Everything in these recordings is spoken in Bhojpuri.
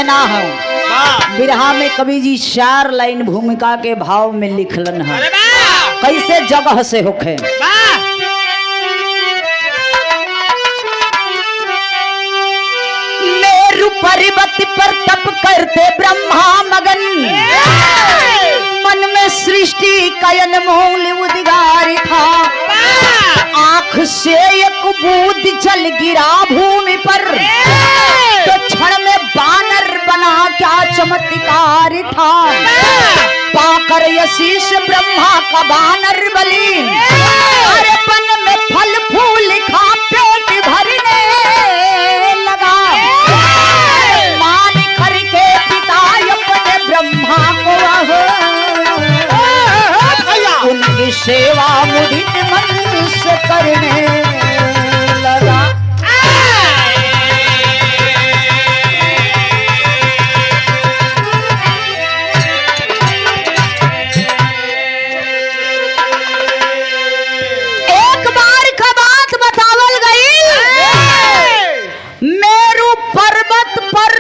कहना है बिरहा में कवि जी 4 लाइन भूमिका के भाव में लिखलन है। कैसे जगह से होखे मेरु पर्वत पर तप करते ब्रह्मा मगन, मन में सृष्टि का अनमोल उद्गार था। आंख से एक बूंद जल गिरा भूमि पर, तो क्षण में बानर बना क्या चमत्कार था। पाकर यशीष ब्रह्मा का बानर बली, अरे बन में फल फूल खा पेट भरने लगा। मान करके पिता अपने ब्रह्मा को उनकी सेवा मुदित मन से करने लगा। एक बार का बात बतावल गई, मेरु पर्वत पर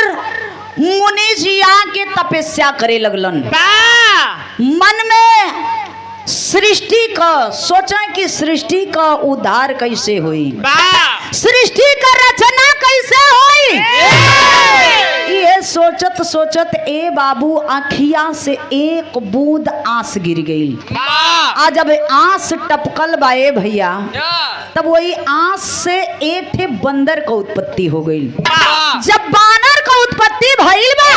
मुनि जी आके तपस्या करे लगलन। मन में सृष्टि का सोचा कि सृष्टि का उद्धार कैसे हुई, सृष्टि का रचना कैसे हुई। ये सोचत सोचत ए बाबू आँखिया से एक बूंद आंस गिर गई। आज जब आंस टपकल बाए भैया, तब वही आंस से एक थे बंदर का उत्पत्ति हो गई। जब बानर का उत्पत्ति भइल बा,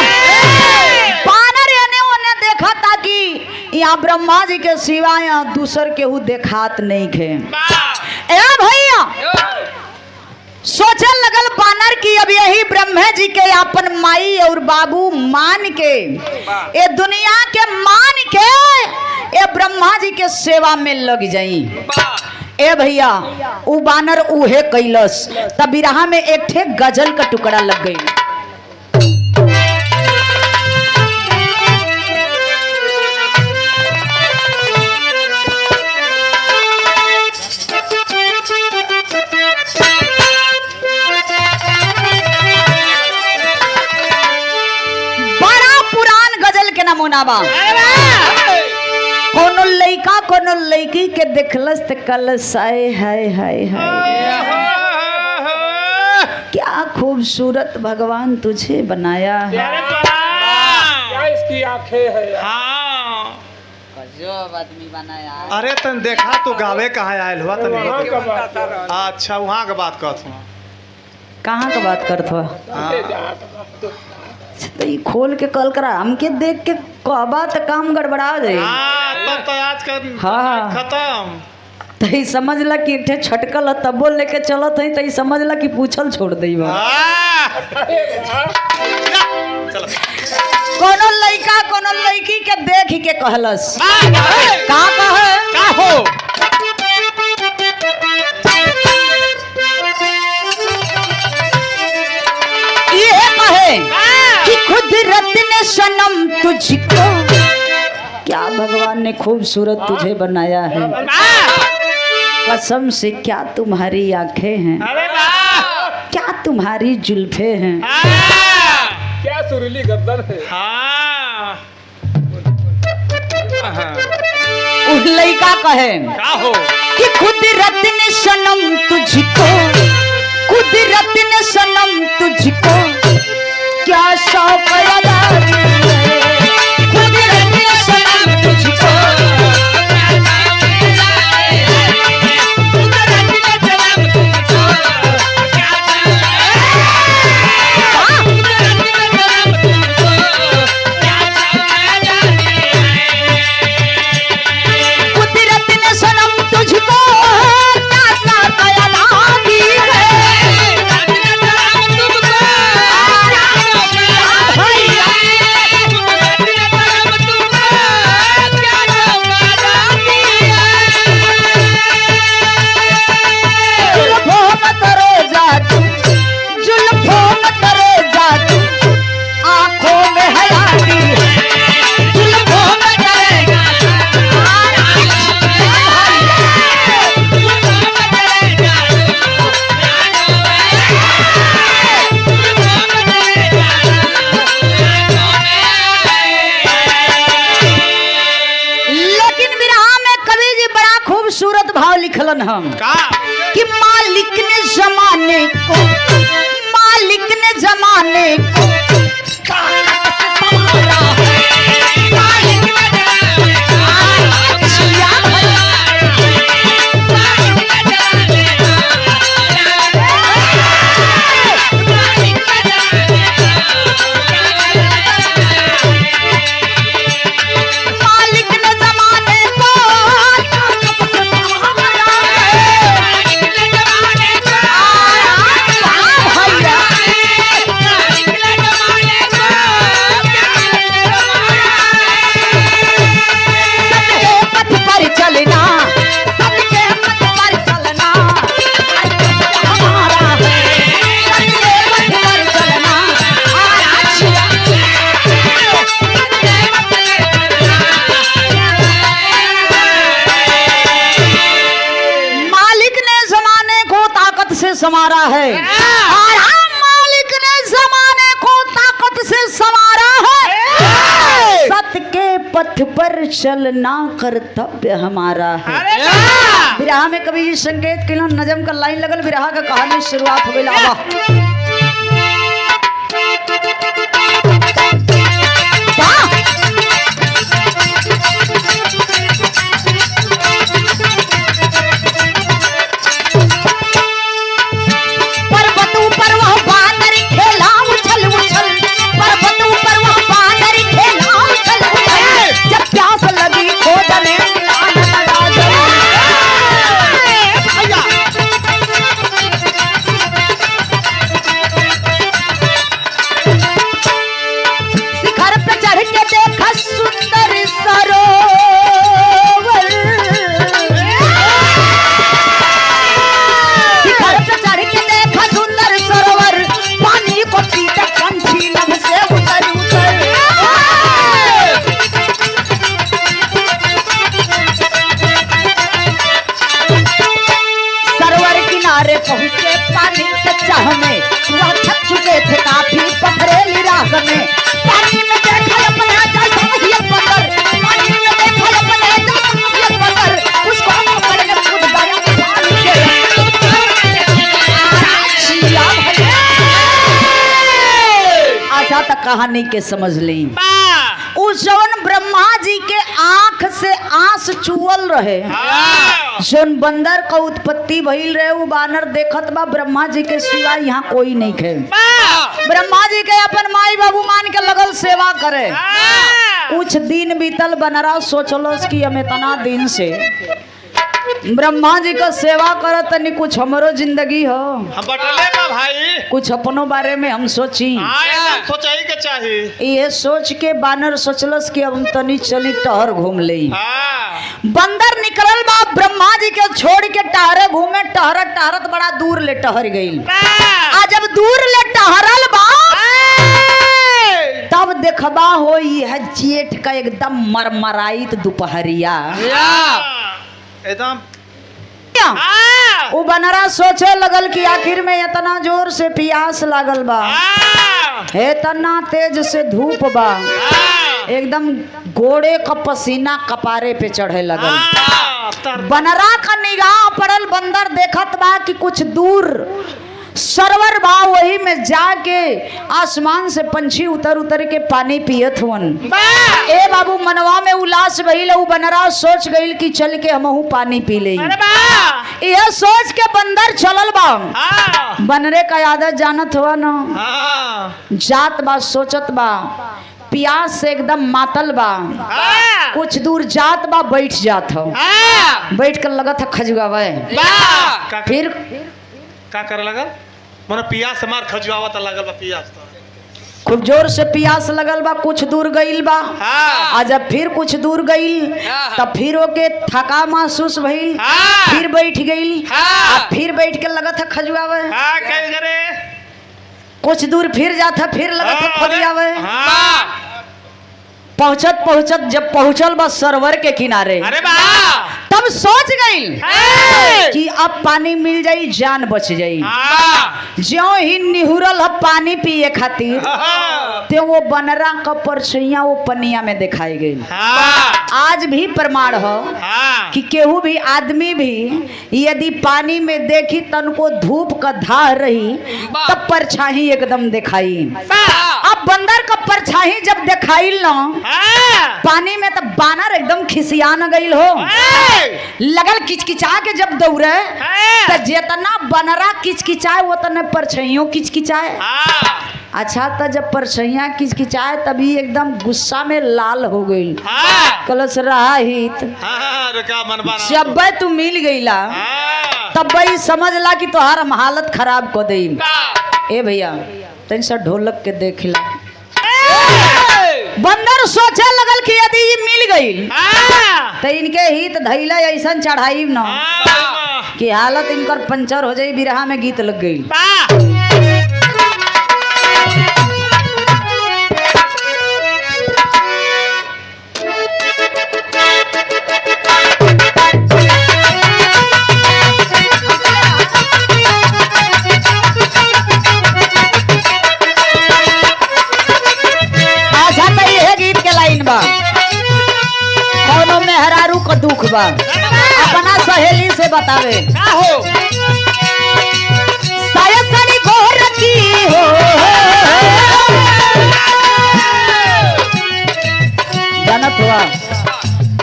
बानर एने ओने देखा था कि यहाँ ब्रह्मा जी के सिवा यहाँ दूसर केहू देखात नहीं खे। ए भैया सोचने लगल बानर की अब यही ब्रह्मा जी के अपन माई और बाबू मान के, ये दुनिया के मान के ये ब्रह्मा जी के सेवा में लग जाई। ए भैया उ बानर उहे कैलस। तब बिरहा में एक ठे गजल का टुकड़ा लग गई। नमूना बा कोनो लइका कोनो लइकी के देखलस त कलस आए हाय हाय हाय, क्या खूबसूरत भगवान तुझे बनाया है। क्या इसकी आंखें है। हाँ गजब आदमी बनाया। अरे तन देखा तू गावे कहाँ आयल हुआ तन। अच्छा वहाँ के बात कहत हुआ। कहाँ का बात करत हुआ? तो ये खोल के कल करा हमके देख के कहबा तो काम गड़बड़ा जाए। तब तो आज का हाँ खत्म। तो समझ ला कि एक छटकल तब बोल लेके चलत है, तो समझ ला कि पूछल छोड़ दई बा। कोनो लइका कोनो लइकी के देख के कहलस का कहे का हो ये कहे कि कुदरत ने सनम तुझको, क्या भगवान ने खूबसूरत तुझे बनाया है। कसम से क्या तुम्हारी आंखें हैं, क्या तुम्हारी जुल्फे हैं, क्या सुरीली गर्दन है। उस लइका कहे का हो कि कुदरत ने सनम तुझको, कुदरत ने सनम तुझको क्या शौक अदा है। कुदरत ने सनम तुझको खूबसूरत भाव लिखलन हम का कि मालिक ने जमाने को संवारा है। संवारा है और हम मालिक ने जमाने को ताकत से संवारा है। सत्य के पथ पर चलना कर्तव्य हमारा है। विरहा में कभी संकेत के नजम का लाइन लगल विरहा का कहानी शुरुआत हो गई। पहुंचे पानी के चाह में वह थक चुके थे काफी पथरेली राह में। पानी में देखा अपना जैसा वही बंदर, पानी में देखा अपना जैसा वही बंदर, उसको पकड़ने कूद गया पानी के अच्छा तक कहानी के समझ ली। उस जवन ब्रह्मा जी के आंख से आंस चुअल रहे, जोन बंदर का उत्पत्ति भइल रहे, वो बानर देखत बा ब्रह्मा जी के सिवा यहाँ कोई नहीं खे। ब्रह्मा जी के अपन माई बाबू मान के लगल सेवा करे। कुछ दिन बीतल, बनरा सोचलो कि हम इतना दिन से ब्रह्मा जी का सेवा करत तनी कुछ हमरो जिंदगी हो, हम बटले बा भाई, कुछ अपनों बारे में हम सोची। सोचाई के चाहिए। ये सोच के बानर सोचलस कि हम तनी चली टहर घूम ले। बंदर निकलल बा ब्रह्मा जी के छोड़ के टहरे घूमे, टहरत टहरत बड़ा दूर ले टहर गईल। आ जब दूर ले टहरल बा तब देखबा हो यह जेठ का एकदम मरमराइत दोपहरिया एकदम। वो बनरा सोचे लगल कि आखिर में इतना जोर से प्यास लागल बा, इतना तेज से धूप बा, एकदम घोड़े का पसीना कपारे पे चढ़े लगल। बनरा का निगाह पड़ल, बंदर देखत बा कि कुछ दूर सरवर बा, वही में जाके आसमान से पंछी उतर उतर के पानी पियत हुवन। ए बाबू मनवा में उल्लास भइल, उ बनरा सोच गइल कि चल के हमहू पानी पी ले। यह सोच के बंदर चलल बा। बनरे का आदत जानत हुआ न, जात बा सोचत बा, प्यास से एकदम मातल बा, कुछ दूर जात बा बैठ जात हो, बैठ कर लगत है खजुआवे। फिर का करे लगल? मने पियास से मार खजुआवा त लगल बा, पियास त खूब जोर से प्यास लगल बा। कुछ दूर गईल बा, आ जब फिर कुछ दूर गईल तब फिर ओके थका महसूस भइल, फिर बैठ गईल, आ फिर बैठ के लगत है खजुआवे। कुछ दूर फिर जात है, फिर लगत है खजुआवे। पहुंचत पहुंचत जब पहुंचल बा सरोवर के किनारे, तब जब सोच गई कि अब पानी मिल जाई जान बच जाई, ज्यों ही निहुरल ह पानी पिए खातिर ते वो बनरा का परछाइयां वो पनिया में दिखाई गई। आज भी प्रमाण हो कि केहू भी आदमी भी यदि पानी में देखी तन को धूप का धार रही तब परछाई एकदम दिखाई। अब बंदर का परछाई जब दिखाई ना पानी में तब बानर एकदम खिसिया न गई हो, लगल किचकिचा के जब दौड़े तो जितना बनरा किचकिचाए वो तने परछाइयों किचकिचाए। अच्छा तो जब परछाइयां किचकिचाए तभी एकदम गुस्सा में लाल हो गई। कलश रहा हित जब तू मिल गईला तब भाई समझ ला कि तोहार हम हालत खराब कर दे। ए भैया तन सा ढोलक के देखला। बंदर सोचे लगल कि यदि ये मिल गई तो इनके हित धैला ऐसा चढ़ाई न कि हालत इनकर पंचर हो जाई। बिरहा में गीत लग गई। कौनो मेहरारू का दुख बा अपना सहेली से बतावे सायसनी को रखी हो जानत हुआ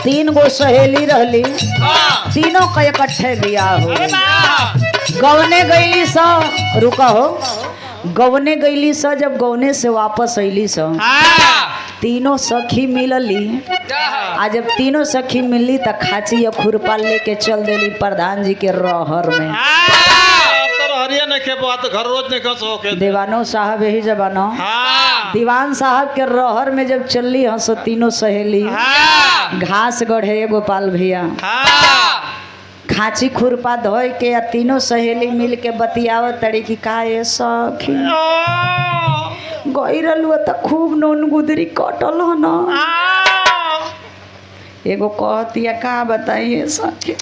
3 गो सहेली रहली, तीनों का इकट्ठे बियाह हो। गवने गईली सा रुका हो गवने गईली सा जब गवने से वापस अली सा तीनों सखी मिलली। आज जब तीनों सखी मिली तो खाची या खुरपा लेके चल देली प्रधान जी के रहर में। घर रोज दीवानो साहब यही जबानो दीवान साहब के रहर में जब चलली हंस तीनों सहेली घास गढ़े गोपाल भैया खाची खुरपा धोए के या तीनों सहेली मिल के बतियाव तड़ी की का ये सखी गईरल त खूब नोन गुदरी कटल हो न। एगो कहतिया का बताइए सखी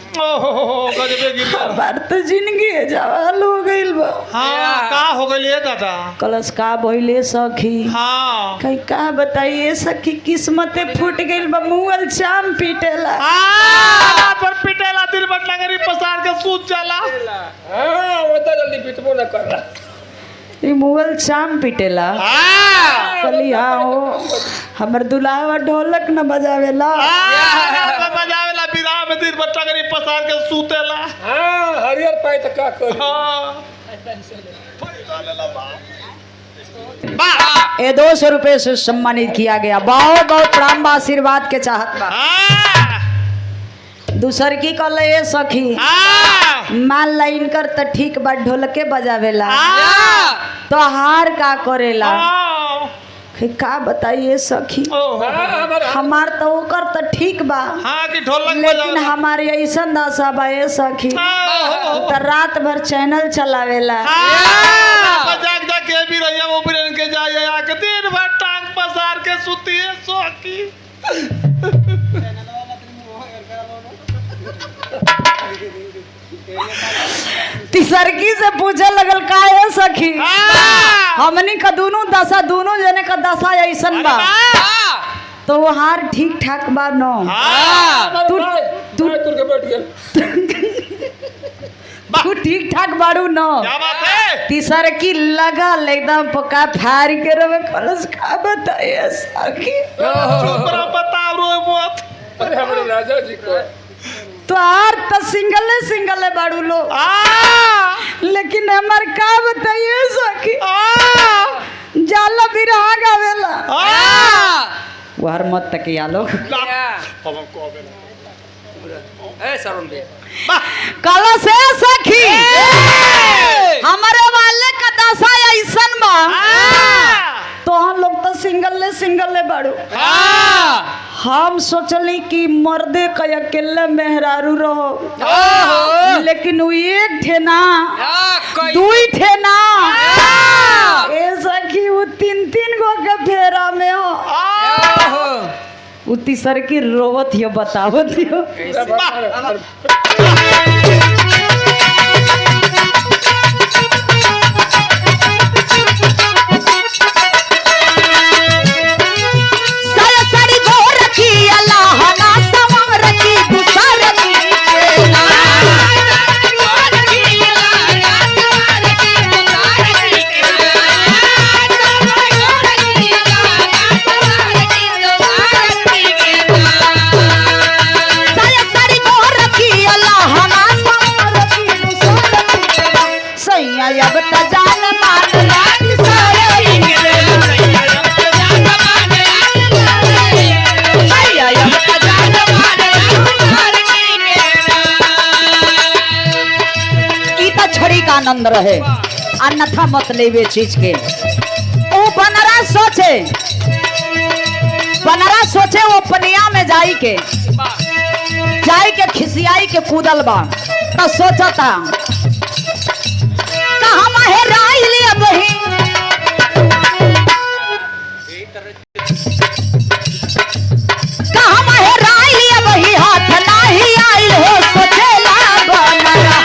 बार तो जिंदगी जवाल हो गइल बा। का हो गइल दादा? कलश का भइले सखी? कहीं का बताइए सखी किस्मते फूट गइल बा। मुअल चाम पीटेला पर पीटेला दिल बट लगरी पसार के सूत जाला। वो तो जल्दी पिटबो न कर मुगल शाम पिटेला कली। हाँ हो हमर दुलावा ढोलक न बजावेला बजावेला बिराह में दिन बट्टा करी पसार के सूतेला। हरियर पाई त का कर ए 200 रुपए से सम्मानित किया गया। बहुत बहुत प्रणाम आशीर्वाद के चाहत बा। दूसर की कल ये सखी मान लाइन कर त ठीक बा ढोलके बजावेला तो हार का करेला का बताइए सखी? हमार तो ओकर तो ठीक बा लेकिन हमारे ऐसा दशा बा ये सखी तो रात भर चैनल चलावेला जाग जाग के भी रहिया वो बिरन के जाए आके दिन भर टांग पसार के सुती है सखी। तिसरकी से पूछे लगल का है सखी हमनी का दोनों दशा दोनों जने का दशा ऐसन बा तो वो हार ठीक ठाक बा नो तू ठीक ठाक बाड़ू नो। तिसरकी लगा एकदम पका फाड़ के रवे कलश का बताइए सखी? बताओ रो मत अरे हमारे राजा जी को तो आर तो सिंगले बाड़ू लो लेकिन हमार का बताइए सखी जाला बिरहा गावेला वार मत तकिया लो कला से सखी हमारे वाले का दशा ऐसन बा तो हम लोग तो सिंगल बाड़ू। हम सोचली कि मर्दे का अकेले मेहरारू रहो लेकिन वो एक ठे ना दुई ठे ना ए सखी वो 3 गो के फेरा में हो उ तीसर की रोवत हियो बतावत हियो। आनंद रहे अन्यथा मत लेवे चीज के। वो बनरा सोचे वो पनिया में जाई के खिसियाई के कूदल बा तो सोचता कहाँ महराई लिया बही कहाँ महराई लिया बही हाथ नाही आइल हो सोचेला बनरा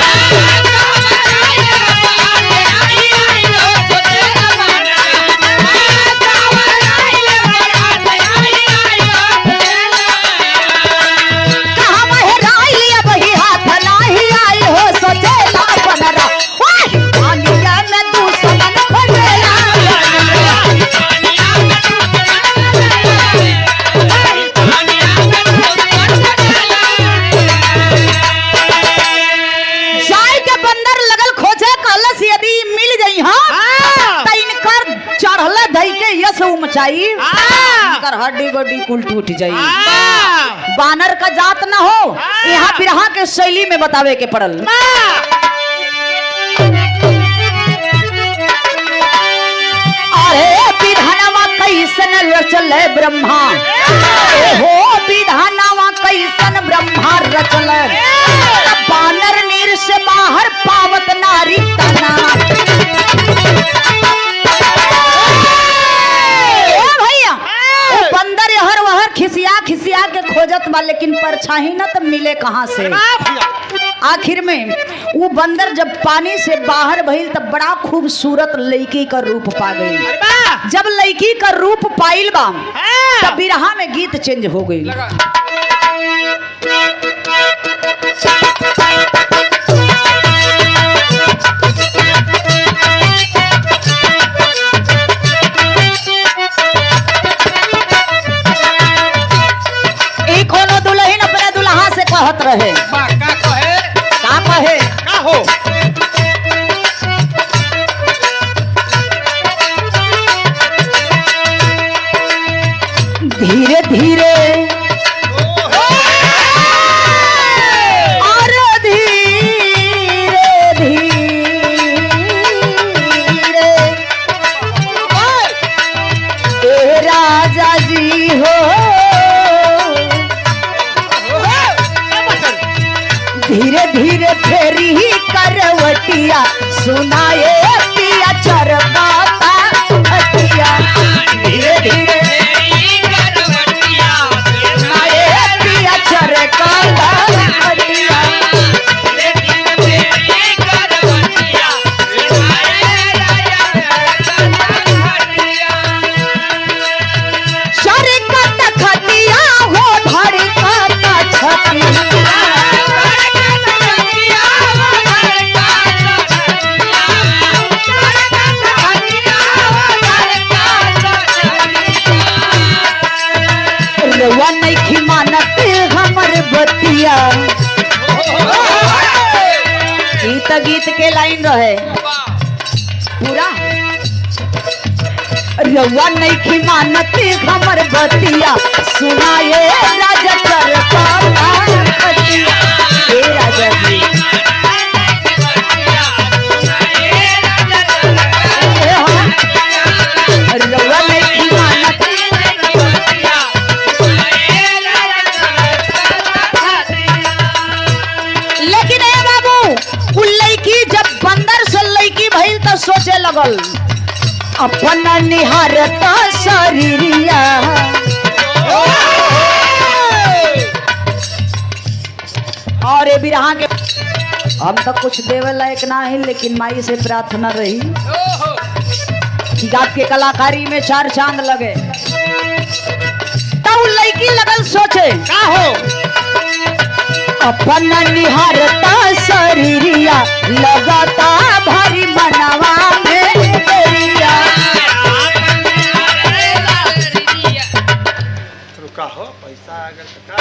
हड्डी बड्डी कुल टूट जाई। बानर का जात न हो यहाँ बिरहा के शैली में बतावे के पड़ल। अरे विधानवा कैसन रचल ब्रह्मा हो विधानवा कैसन ब्रह्मा रचल बानर नीर से बाहर पावत नारी तना बंदर हर वहर खिसिया के खोजत बा लेकिन परछाई न तो मिले कहाँ से। आखिर में वो बंदर जब पानी से बाहर भइल तब बड़ा खूबसूरत लड़की का रूप पा गई। जब लड़की का रूप पाइल बा तब बिरहा में गीत चेंज हो गई। कहत रहे का कहे का हो धीरे धीरे और धीरे धीरे ए राजा जी हो धीरे धीरे फेरी ही करवटिया सुनाए पिया चरकाता हटिया धीरे धीरे करवटिया सुनाए पिया चरकाता हटिया चरकाता खटिया हो धड़काता छटिया नहीं मानत हमर बतिया। गीत के लाइन रहे पूरा रउआ नहीं मानत हमर बतिया सुनाए राजा चरकाता हटिया हे राजा जी रउआ नहीं मानत सोचे लगल अपन निहारता शरीरिया बिरहा के हम तो कुछ देवे लायक ना है, लेकिन माई से प्रार्थना रही कि आपके कलाकारी में चार चांद लगे। तब लड़की लगल सोचे का हो अपन निहारता शरीरिया लगाता भारी मनवा में तेरिया। तो का हो पैसा अगर तो का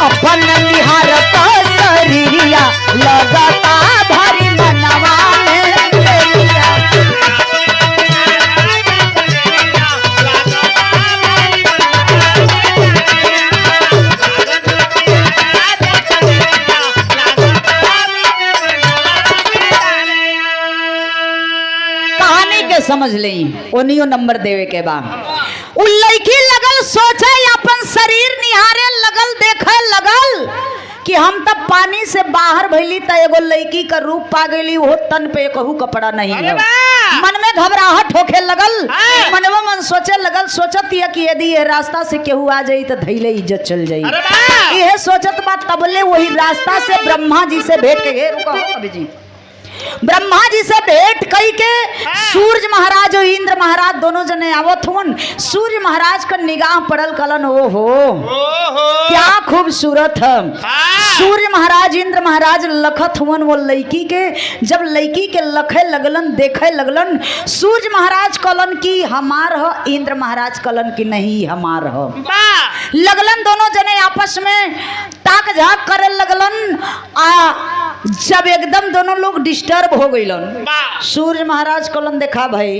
अपन निहारता शरीरिया लगाता भारी मनवा में तेरिया। समझ लें ओनियो नंबर देवे के बाद उ लड़की लगल सोचे अपन शरीर निहारे लगल देखे लगल कि हम तब पानी से बाहर भइली त एगो लड़की का रूप पा गईली, वो तन पे कहू कपड़ा नहीं है। मन में घबराहट होखे लगल, मनवा मन सोचे लगल, सोचत ये कि यदि ये रास्ता से केहू आ जाई त धैले इज्जत चल जाई। यह सोचत बात तबले वही रास्ता से ब्रह्मा जी से भेंट के घेर रुको अभी जी ब्रह्मा जी से भेंट कई के सूर्य महाराज और इंद्र महाराज दोनों जने आवत हुन। सूर्य महाराज का निगाह पड़ल कलन ओ हो क्या खूबसूरत है। सूर्य महाराज इंद्र महाराज लखत हुन वो लड़की के। जब लड़की के लखे लगलन देखे लगलन, सूर्य महाराज कलन की हमार ह, इंद्र महाराज कलन की नहीं हमार ह। लगलन दोनों जने आपस में ताक झाक करे लगलन। जब एकदम दोनों लोग डिस्टर्ब हो गईलन, सूर्य महाराज कलन देखा भाई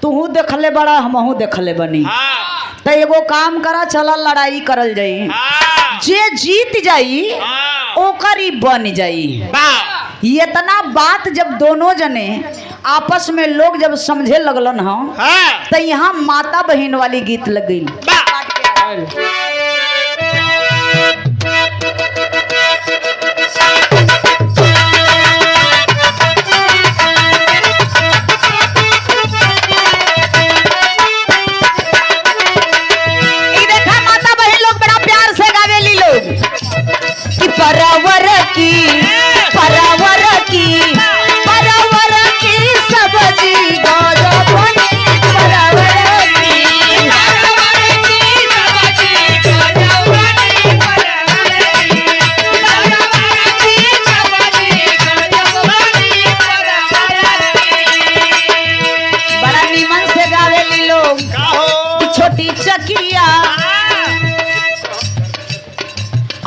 तू देखले बड़ा हमहू देखले बनी, तो एगो काम करा चला लड़ाई करल जाई, जे जीत जाई ओकर ही बन जाई। इतना बात जब दोनों जने आपस में लोग जब समझे लगलन हम तो यहाँ माता बहन वाली गीत लग गई।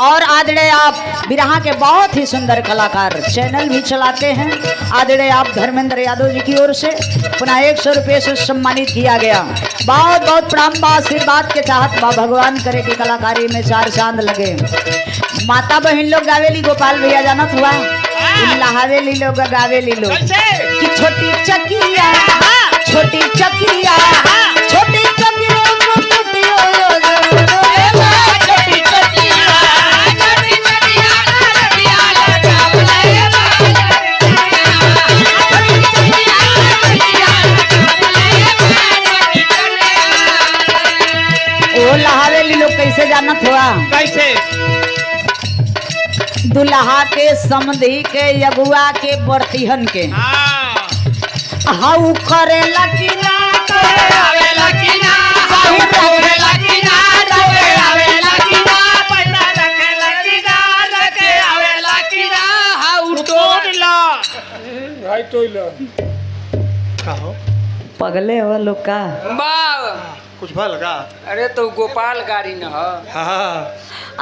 और आदरणीय आप बिरहा के बहुत ही सुंदर कलाकार चैनल भी चलाते हैं। आदरणीय आप धर्मेंद्र यादव जी की ओर से पुनः 100 रुपये से सम्मानित किया गया। बहुत बहुत प्रणाम आशीर्वाद के चाहत बा भगवान करे की कलाकारी में चार चांद लगे। माता बहन लोग गावेली, गोपाल भैया जानत हुआ लहावेली लोग गावेली लोग कि छोटी चकिया छोटी चकिया छोटी चकिया कैसे जानत हुआ कैसे दुल्हा के समधी के यगुआ के बर्तिहन के हाउ करेला कि ना आवेला कि ना आवेला कि ना आवेला कि ना पैसा रखेला कि ना रखे आवेला कि ना हाउ टोला भाई टोला कहो पगले हो लोग का कुछ भल का। अरे तो गोपाल गाड़ी न हो। हाँ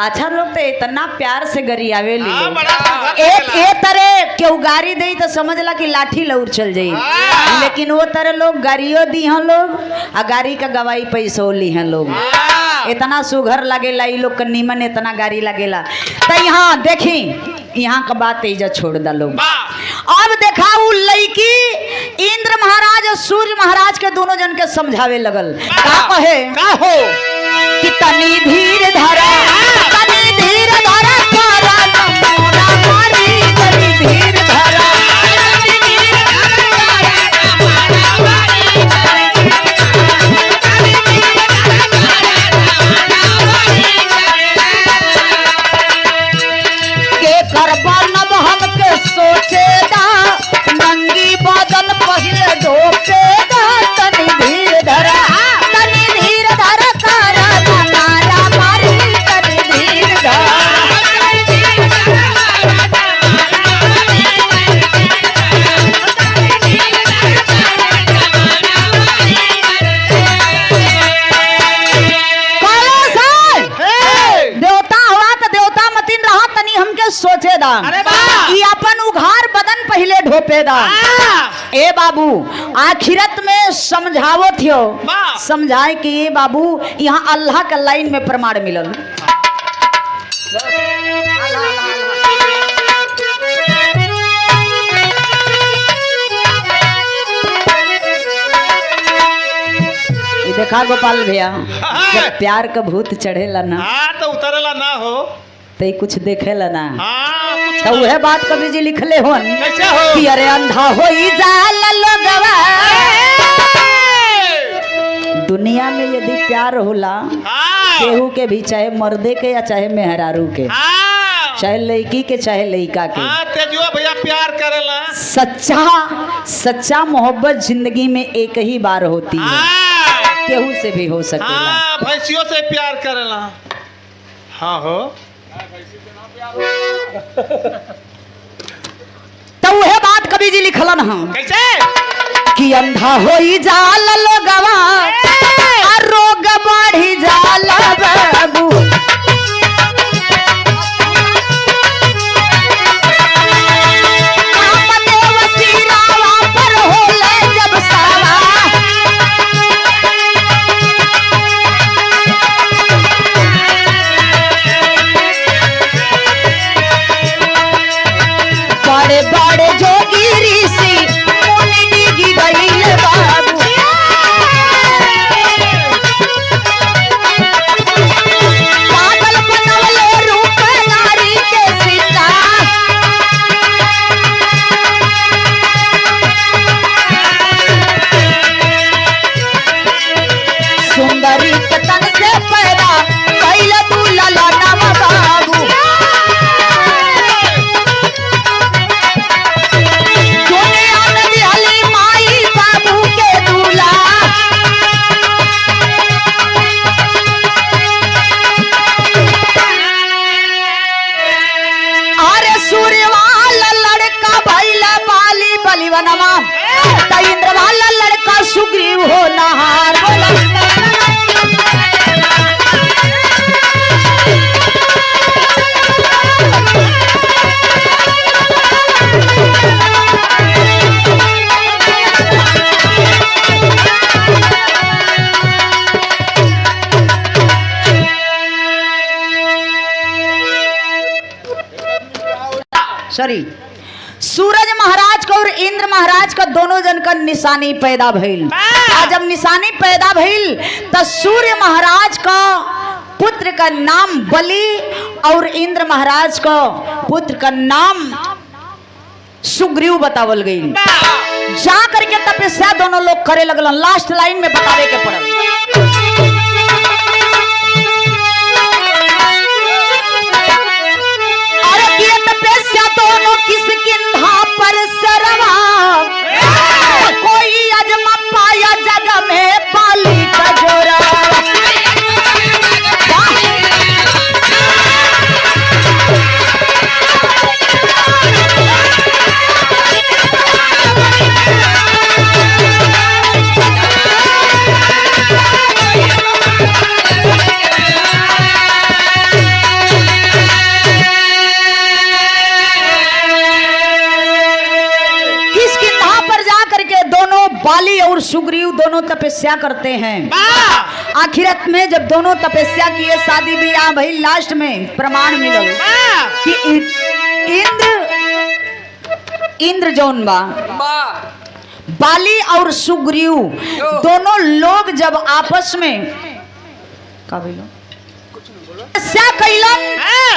अच्छा लोग तो इतना प्यार से गरियावे ली हाँ, बड़ा सुंदर एक लगेला। ए तरह केहू गाड़ी दे तो समझला कि लाठी लौर चल जाई, हाँ। लेकिन वो तरह लोग गाड़ियों दी हैं लोग आ गाड़ी का गवाही पैसों ली हैं लोग। हाँ। इतना सुघर लगेला ई लोग का नीमन इतना गाड़ी लगेला। तो यहाँ देखी यहाँ का बात इज्जत छोड़ दा लोग। अब देखा वो लड़की इंद्र महाराज और सूर्य महाराज के दोनों जन के समझावे लगल। का कहे का हो कि तनी धीर धरा तनी धीर धरा करा नमोना मारी तनी धीर धरा के करबा नब सोचेदा नंगी बदन पहले ढोपेदा तनी धीर धरा तारा मारा मारी तनी धीर धरा सोचेदा कि अपन उघार बदन पहले ढोपेदा। ए बाबू आखिरत में समझावो थियो समझाए कि ए बाबू यहाँ अल्लाह का लाइन में प्रमाण मिलल। देखा गोपाल भैया जब प्यार का भूत चढ़ेला ना तो उतरेला ना हो तो कुछ देखेला ना कुछ तो वह बात कवि जी लिखले होन कैसे हो कि अरे अंधा होई जाल लोगवा। दुनिया में यदि प्यार होला केहू के भी चाहे मर्दे के या चाहे मेहरारू के चाहे लड़की के चाहे लड़का के तेजुआ भैया प्यार करेला सच्चा मोहब्बत जिंदगी में एक ही बार होती है केहू से भी हो सकेला। भैंसियों से प्यार करेला। हाँ हो तो वह बात कवि जी लिखलन हम कैसे कि अंधा होई जाल लोगवा रोग बढ़ी जाला बाबू। कामदेव सिरावा पर होले जब सावा बड़े बड़े जोगी ऋषि मुनि डिगी गइल बाबू। पागल बनवले रूप नारी के सीता सुंदरी के तन से पैदा कैल दूल्हा लौटाव बाबू। दुनिया में दिहली माई बाबू के दूल्हा अरे सूर्य वाला लड़का भैला बाली बलिवनवा तो इंद्र वाला लड़का सुग्रीव हो नहार बोला। सॉरी सूरज महाराज का और इंद्र महाराज का दोनों जन का निशानी पैदा भइल। आज जब निशानी पैदा भइल तो सूर्य महाराज का पुत्र का नाम बलि और इंद्र महाराज का पुत्र का नाम सुग्रीव बतावल गई। जा करके तपस्या दोनों लोग करे लगलन। लास्ट लाइन में बतावे के पड़ल। दोनों किस किन्हा पर सरवा कोई अजमा पाया जग में पाली का जोरा। बाली और सुग्रीव दोनों तपस्या करते हैं। आखिरत में जब दोनों तपस्या किए शादी ब्याह भई लास्ट में प्रमाण मिलल कि इंद्र जौन बा बाली और सुग्रीव दोनों लोग जब आपस में का बोलो तपस्या कैलन।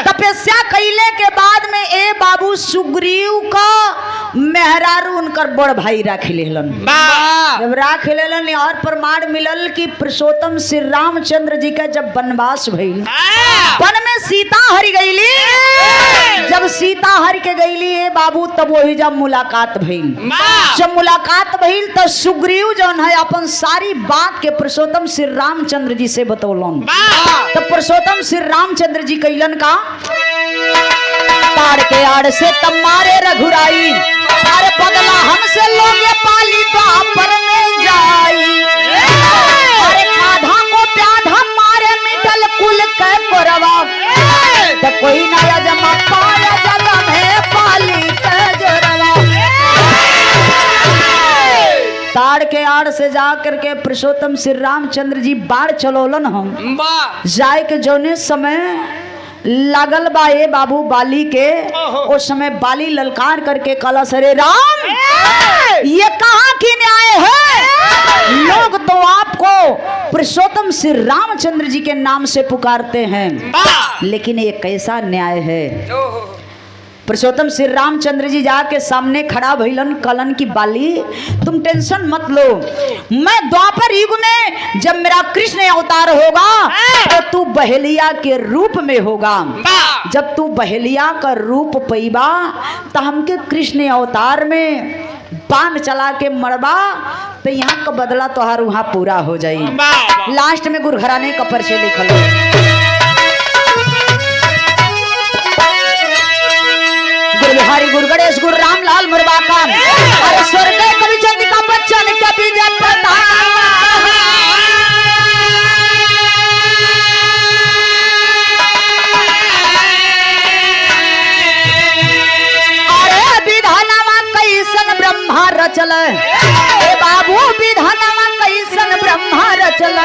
तपस्या कैले के बाद में ए बाबू सुग्रीव का मेहरारू उनकर बड़ भाई राख लेलन। जब राख लेलन और प्रमाण मिलल कि पुरुषोत्तम श्री रामचंद्र जी का जब वनवास भइल वन में सीता हरि गईली। जब सीता हर के गईली है बाबू, तब वही जब मुलाकात भइल। वाह जब मुलाकात भइल तो सुग्रीव जौन है अपन सारी बात के पुरुषोत्तम श्री रामचंद्र जी से बतौलन। वाह तो पुरुषोत्तम श्री रामचंद्र जी कैलन का, ताड़ के आड़ से तब मारे रघुराई, अरे बदला हमसे लोगे पाली पर में जाई। अरे आधा को प्याधा मारे मिटल कुल के पुरवा, तो कोई नया जमा पाया जगह में पाली के जोरवा। ताड़ के आड़ से जा करके पुरुषोत्तम श्री रामचंद्र जी बाढ़ चलोलन हम वाह जाए के जौने समय लागल बा ए बाबू बाली के, उस समय बाली ललकार करके कला सरे राम ये कहाँ की न्याय है? लोग तो आपको पुरुषोत्तम श्री रामचंद्र जी के नाम से पुकारते हैं, लेकिन ये कैसा न्याय है? पुरुषोत्तम श्री रामचंद्र जी जाके सामने खड़ा भइलन, कलन की बाली तुम टेंशन मत लो, मैं द्वापर युग में जब मेरा कृष्ण अवतार होगा तो तू बहेलिया के रूप में होगा। जब तू बहेलिया का रूप पैबा तो हमके कृष्ण अवतार में बाण चला के मरबा, तो यहाँ का बदला तोहार वहां पूरा हो जाई। लास्ट में गुरघराने का परिचय लिखल गुरु बिहारी गुरु गणेश गुरु रामलाल मुरबाका, अरे स्वर्ग कवि चंद्रिका बच्चन कवि जनपदा। अरे विधानमा कैसन ब्रह्मा रचल, ए बाबू विधानमा कैसन ब्रह्मा रचल।